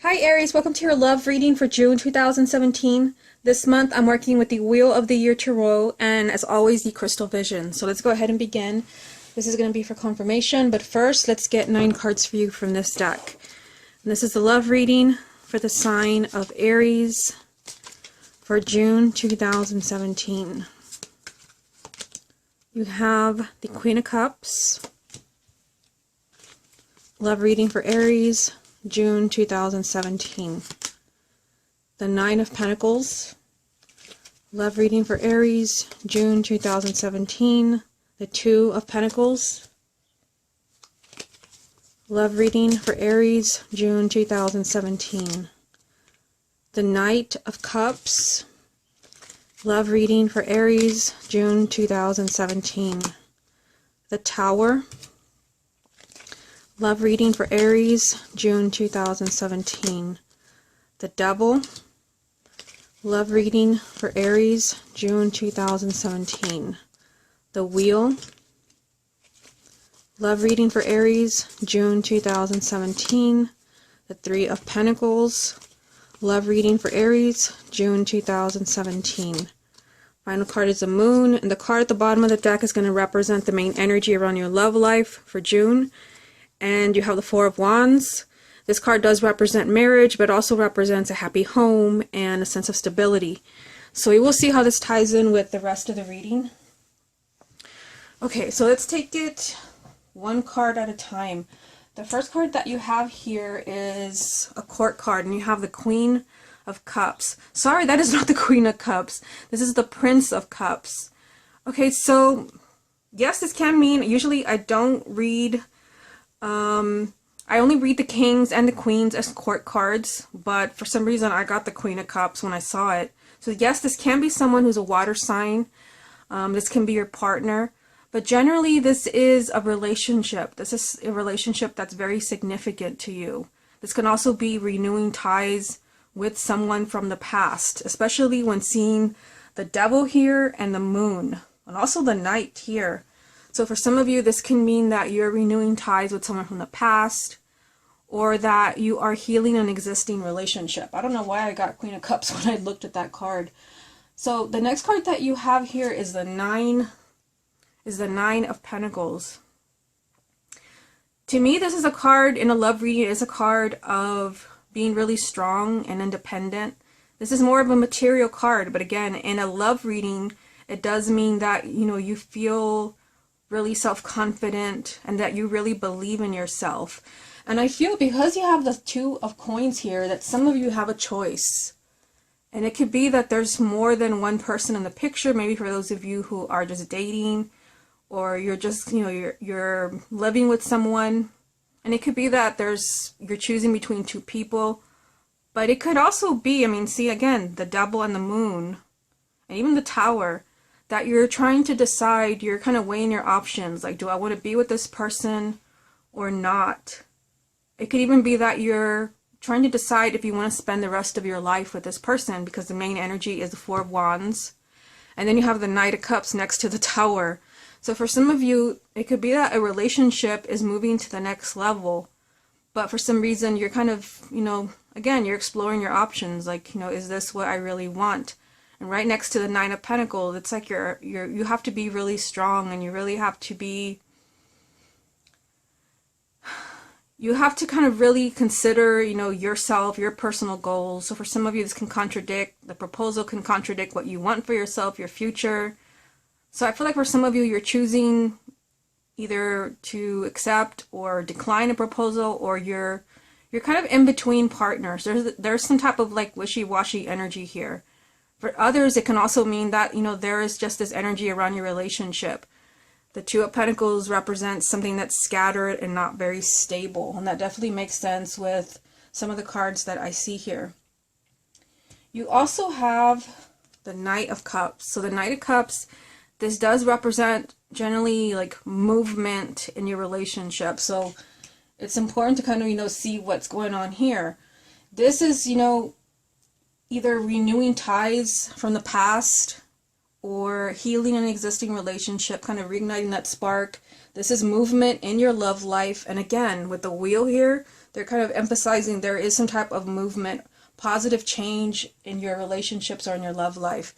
Hi Aries, welcome to your love reading for June 2017. This month I'm working with the Wheel of the Year Tarot and as always the Crystal Vision. So let's go ahead and begin. This is going to be for confirmation, but first let's get 9 cards for you from this deck. And this is the love reading for the sign of Aries for June 2017. You have the Queen of Cups, love reading for Aries, June 2017. The Nine of Pentacles, love reading for Aries, June 2017. The Two of Pentacles, love reading for Aries, June 2017. The Knight of Cups, love reading for Aries, June 2017. The Tower, love reading for Aries, June 2017. The Devil, love reading for Aries, June 2017. The Wheel, love reading for Aries, June 2017. The Three of Pentacles, love reading for Aries, June 2017. Final card is the Moon, and the card at the bottom of the deck is going to represent the main energy around your love life for June. And you have the Four of Wands. This card does represent marriage, but also represents a happy home and a sense of stability. So we will see how this ties in with the rest of the reading. Okay, so let's take it one card at a time. The first card that you have here is a court card, and you have the Queen of Cups. Sorry, that is not the Queen of Cups. This is the Prince of Cups. Okay, so yes, this can mean, usually I don't read I only read the kings and the queens as court cards, but for some reason I got the Queen of Cups when I saw it. So yes, this can be someone who's a water sign. This can be your partner, but generally this is a relationship. This is a relationship that's very significant to you. This can also be renewing ties with someone from the past, especially when seeing the Devil here and the Moon, and also the Knight here. So for some of you, this can mean that you're renewing ties with someone from the past, or that you are healing an existing relationship. I don't know why I got Queen of Cups when I looked at that card. So the next card that you have here is the Nine of Pentacles. To me, this is a card in a love reading. It is a card of being really strong and independent. This is more of a material card, but again, in a love reading, it does mean that, you feel really self-confident and that you really believe in yourself. And I feel because you have the Two of Coins here that some of you have a choice. And it could be that there's more than one person in the picture, maybe for those of you who are just dating, or you're just, you're living with someone. And it could be that you're choosing between two people. But it could also be, see again, the Devil and the Moon, and even the Tower, that you're trying to decide, you're kind of weighing your options, like, do I want to be with this person or not? It could even be that you're trying to decide if you want to spend the rest of your life with this person, because the main energy is the Four of Wands. And then you have the Knight of Cups next to the Tower. So for some of you, it could be that a relationship is moving to the next level, but for some reason you're kind of, again, you're exploring your options, like, is this what I really want? And right next to the Nine of Pentacles, it's like you have to be really strong, and you really have to be, you have to kind of really consider, yourself, your personal goals. So for some of you, this can contradict, the proposal can contradict what you want for yourself, your future. So I feel like for some of you, you're choosing either to accept or decline a proposal, or you're kind of in between partners. There's some type of like wishy-washy energy here. For others, it can also mean that, there is just this energy around your relationship. The Two of Pentacles represents something that's scattered and not very stable. And that definitely makes sense with some of the cards that I see here. You also have the Knight of Cups. So the Knight of Cups, this does represent generally like movement in your relationship. So it's important to kind of, see what's going on here. This is, either renewing ties from the past or healing an existing relationship, kind of reigniting that spark. This is movement in your love life. And again, with the Wheel here, They're kind of emphasizing there is some type of movement, positive change in your relationships or in your love life.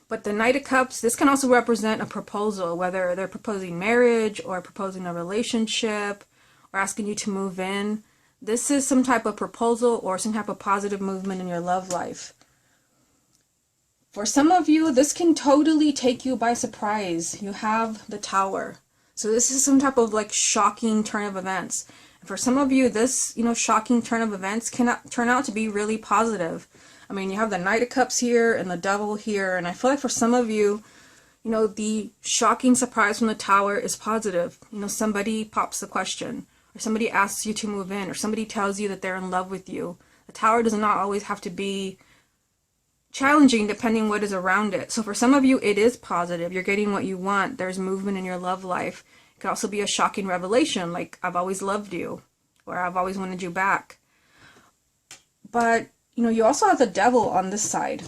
But the Knight of Cups, this can also represent a proposal, whether they're proposing marriage or proposing a relationship or asking you to move in. This is some type of proposal or some type of positive movement in your love life. For some of you, this can totally take you by surprise. You have the Tower. So this is some type of like shocking turn of events. And for some of you, this, shocking turn of events can turn out to be really positive. I mean, you have the Knight of Cups here and the Devil here, and I feel like for some of you, the shocking surprise from the Tower is positive. Somebody pops the question, or somebody asks you to move in, or somebody tells you that they're in love with you. The Tower does not always have to be challenging depending what is around it. So for some of you, it is positive. You're getting what you want. There's movement in your love life. It could also be a shocking revelation, like, I've always loved you, or I've always wanted you back. But you also have the Devil on this side.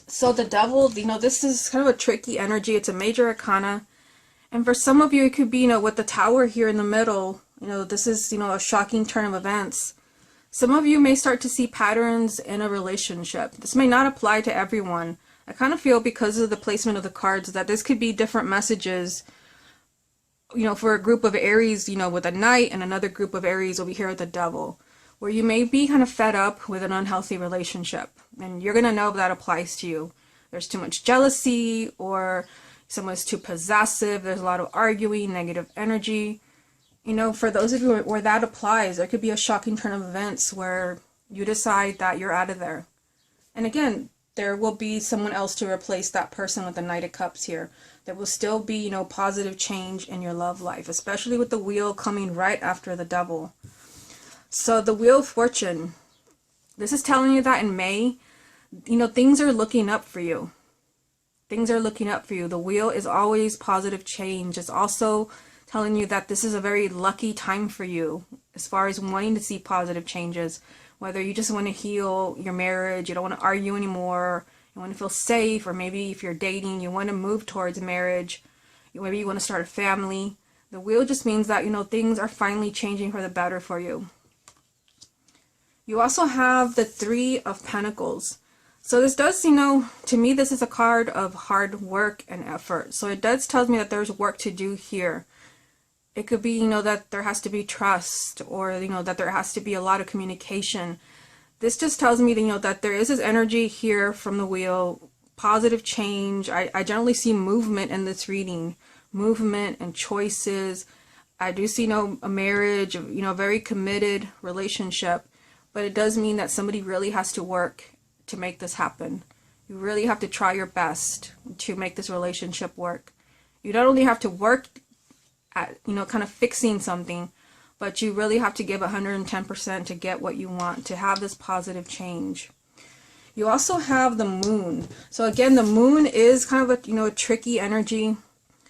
So the Devil, this is kind of a tricky energy. It's a major arcana. And for some of you, it could be, with the Tower here in the middle, this is, a shocking turn of events. Some of you may start to see patterns in a relationship. This may not apply to everyone. I kind of feel because of the placement of the cards that this could be different messages, for a group of Aries, with a Knight, and another group of Aries over here with the Devil, where you may be kind of fed up with an unhealthy relationship, and you're going to know if that applies to you. There's too much jealousy, or someone's too possessive, there's a lot of arguing, negative energy. For those of you where that applies, there could be a shocking turn of events where you decide that you're out of there. And again, there will be someone else to replace that person with the Knight of Cups here. There will still be, positive change in your love life, especially with the Wheel coming right after the Devil. So the Wheel of Fortune, this is telling you that in May, things are looking up for you. Things are looking up for you. The Wheel is always positive change. It's also telling you that this is a very lucky time for you as far as wanting to see positive changes. Whether you just want to heal your marriage, you don't want to argue anymore, you want to feel safe, or maybe if you're dating, you want to move towards marriage, maybe you want to start a family. The Wheel just means that, things are finally changing for the better for you. You also have the Three of Pentacles. So this does, to me, this is a card of hard work and effort. So it does tell me that there's work to do here. It could be, that there has to be trust, or, that there has to be a lot of communication. This just tells me, that there is this energy here from the Wheel, positive change. I generally see movement in this reading, movement and choices. I do see, a marriage, a very committed relationship. But it does mean that somebody really has to work to make this happen. You really have to try your best to make this relationship work. You not only have to work at, kind of fixing something, but you really have to give 110% to get what you want, to have this positive change. You also have the Moon. So again, the Moon is kind of a, a tricky energy.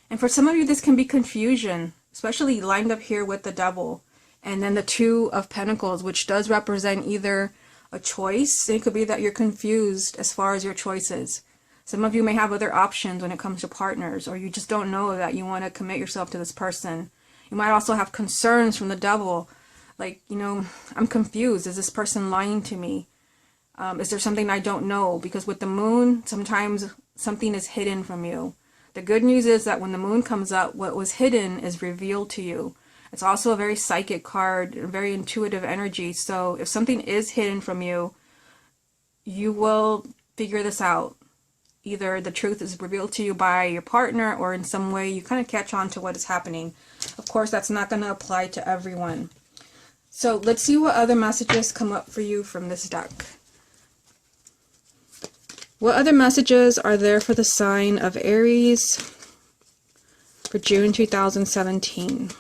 And for some of you, this can be confusion, especially lined up here with the Devil. And then the Two of Pentacles, which does represent either a choice. It could be that you're confused as far as your choices. Some of you may have other options when it comes to partners, or you just don't know that you want to commit yourself to this person. You might also have concerns from the Devil, like, I'm confused. Is this person lying to me? Is there something I don't know? Because with the Moon, sometimes something is hidden from you. The good news is that when the Moon comes up, what was hidden is revealed to you. It's also a very psychic card, a very intuitive energy. So if something is hidden from you, you will figure this out. Either the truth is revealed to you by your partner, or in some way you kind of catch on to what is happening. Of course, that's not going to apply to everyone. So let's see what other messages come up for you from this deck. What other messages are there for the sign of Aries for June 2017?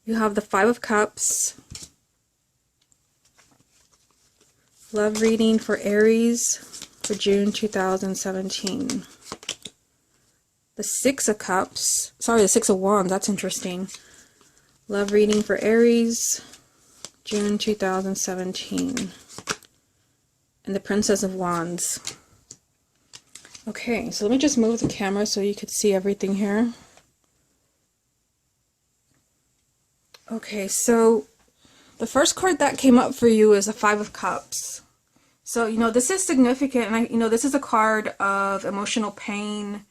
You have the Five of Cups, love reading for Aries for June 2017. The Six of Cups, sorry, the Six of Wands, that's interesting. Love reading for Aries, June 2017. And the Princess of Wands. Okay, so let me just move the camera so you could see everything here. Okay, so The first card that came up for you is the Five of Cups. So, this is significant, and this is a card of emotional pain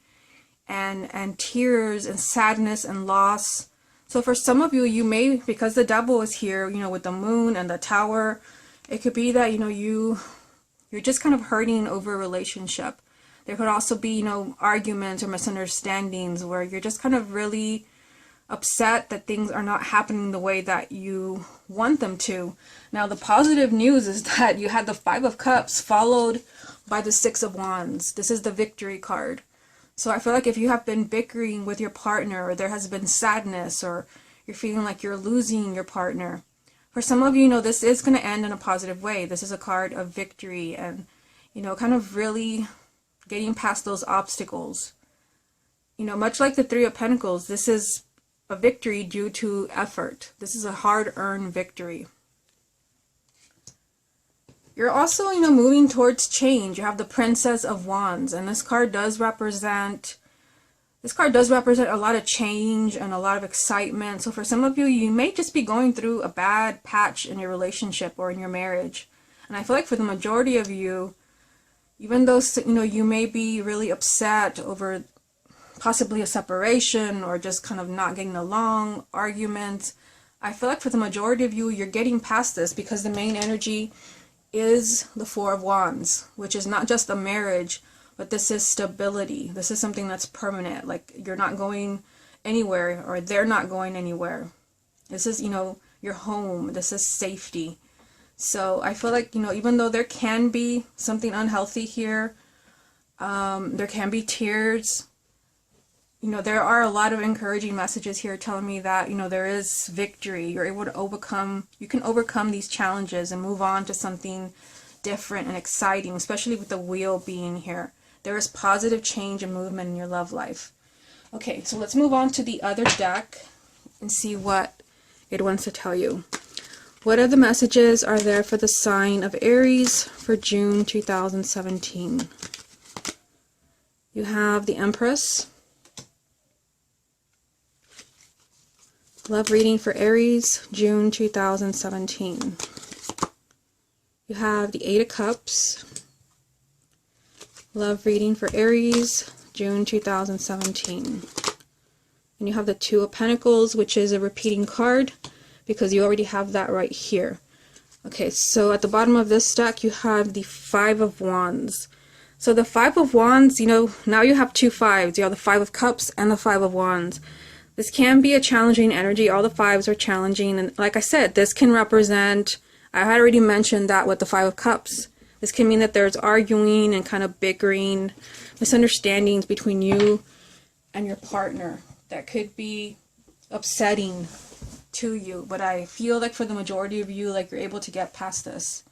and tears and sadness and loss. So for some of you, you may, because the devil is here, with the moon and the tower, it could be that, you're just kind of hurting over a relationship. There could also be, arguments or misunderstandings where you're just kind of really upset that things are not happening the way that you want them to. Now, the positive news is that you had the Five of Cups followed by the Six of Wands. This is the victory card. So I feel like if you have been bickering with your partner, or there has been sadness, or you're feeling like you're losing your partner, for some of you, this is going to end in a positive way. This is a card of victory and, kind of really getting past those obstacles. Much like the Three of Pentacles, this is a victory due to effort. This is a hard-earned victory. You're also, moving towards change. You have the Princess of Wands, and this card does represent a lot of change and a lot of excitement. So for some of you, you may just be going through a bad patch in your relationship or in your marriage. And I feel like for the majority of you, even though, you may be really upset over possibly a separation or just kind of not getting along, arguments, I feel like for the majority of you, you're getting past this because the main energy is the Four of Wands, which is not just a marriage, but this is stability. This is something that's permanent. Like, you're not going anywhere, or they're not going anywhere. This is, your home. This is safety. So I feel like, even though there can be something unhealthy here, there can be tears, there are a lot of encouraging messages here telling me that, there is victory. You're able to you can overcome these challenges and move on to something different and exciting, especially with the Wheel being here. There is positive change and movement in your love life. Okay, so let's move on to the other deck and see what it wants to tell you. What other messages are there for the sign of Aries for June 2017? You have the Empress. Love reading for Aries, June 2017. You have the Eight of Cups. Love reading for Aries, June 2017. And you have the Two of Pentacles, which is a repeating card because you already have that right here. Okay, so at the bottom of this deck, you have the Five of Wands. So the Five of Wands, now you have two fives. You have the Five of Cups and the Five of Wands. This can be a challenging energy. All the fives are challenging. And like I said, this can represent, I had already mentioned that with the Five of Cups. This can mean that there's arguing and kind of bickering, misunderstandings between you and your partner that could be upsetting to you. But I feel like for the majority of you, like, you're able to get past this.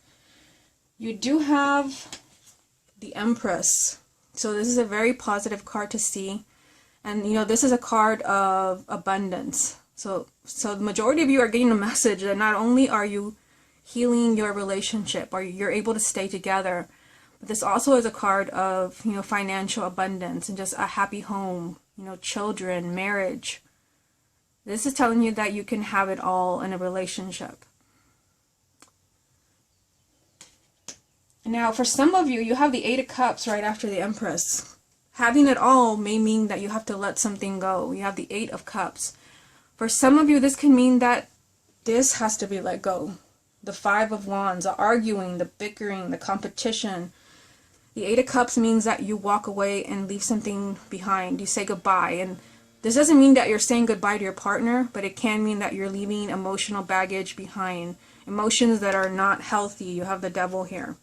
You do have the Empress. So this is a very positive card to see. And, this is a card of abundance. So the majority of you are getting a message that not only are you healing your relationship, or you're able to stay together, but this also is a card of, financial abundance and just a happy home, children, marriage. This is telling you that you can have it all in a relationship. Now, for some of you, you have the Eight of Cups right after the Empress. Having it all may mean that you have to let something go. You have the Eight of Cups. For some of you, this can mean that this has to be let go. The Five of Wands, the arguing, the bickering, the competition. The Eight of Cups means that you walk away and leave something behind. You say goodbye. And this doesn't mean that you're saying goodbye to your partner, but it can mean that you're leaving emotional baggage behind. Emotions that are not healthy. You have the Devil here.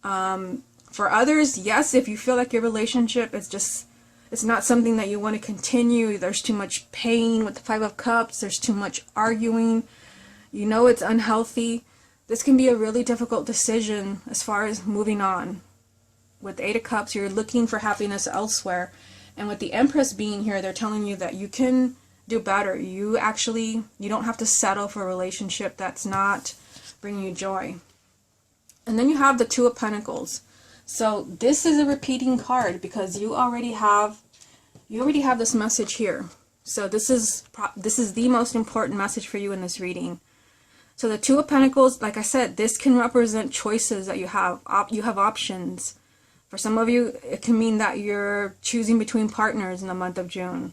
For others, yes, if you feel like your relationship is it's not something that you want to continue, there's too much pain with the Five of Cups, there's too much arguing, it's unhealthy, this can be a really difficult decision as far as moving on. With the Eight of Cups, you're looking for happiness elsewhere. And with the Empress being here, they're telling you that you can do better. You don't have to settle for a relationship that's not bringing you joy. And then you have the Two of Pentacles. So this is a repeating card because you already have this message here. So this is the most important message for you in this reading. So the Two of Pentacles, like I said, this can represent choices that you have. You have options. For some of you, it can mean that you're choosing between partners in the month of June.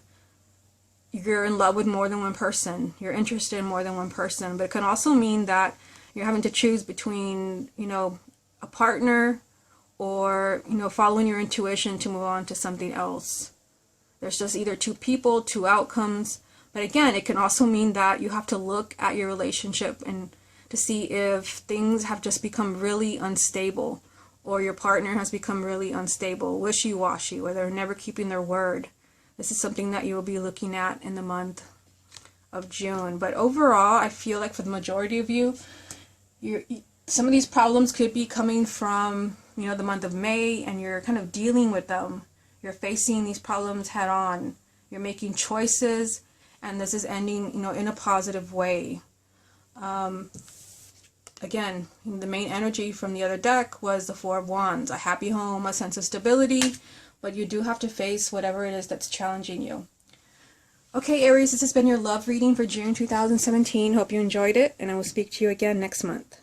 You're in love with more than one person. You're interested in more than one person. But it can also mean that you're having to choose between, a partner or, following your intuition to move on to something else. There's just either two people, two outcomes. But again, it can also mean that you have to look at your relationship and to see if things have just become really unstable, or your partner has become really unstable, wishy-washy, or they're never keeping their word. This is something that you will be looking at in the month of June. But overall, I feel like for the majority of you, some of these problems could be coming from, the month of May, and you're kind of dealing with them. You're facing these problems head on. You're making choices, and this is ending, in a positive way. Again, the main energy from the other deck was the Four of Wands, a happy home, a sense of stability, but you do have to face whatever it is that's challenging you. Okay, Aries, this has been your love reading for June 2017. Hope you enjoyed it, and I will speak to you again next month.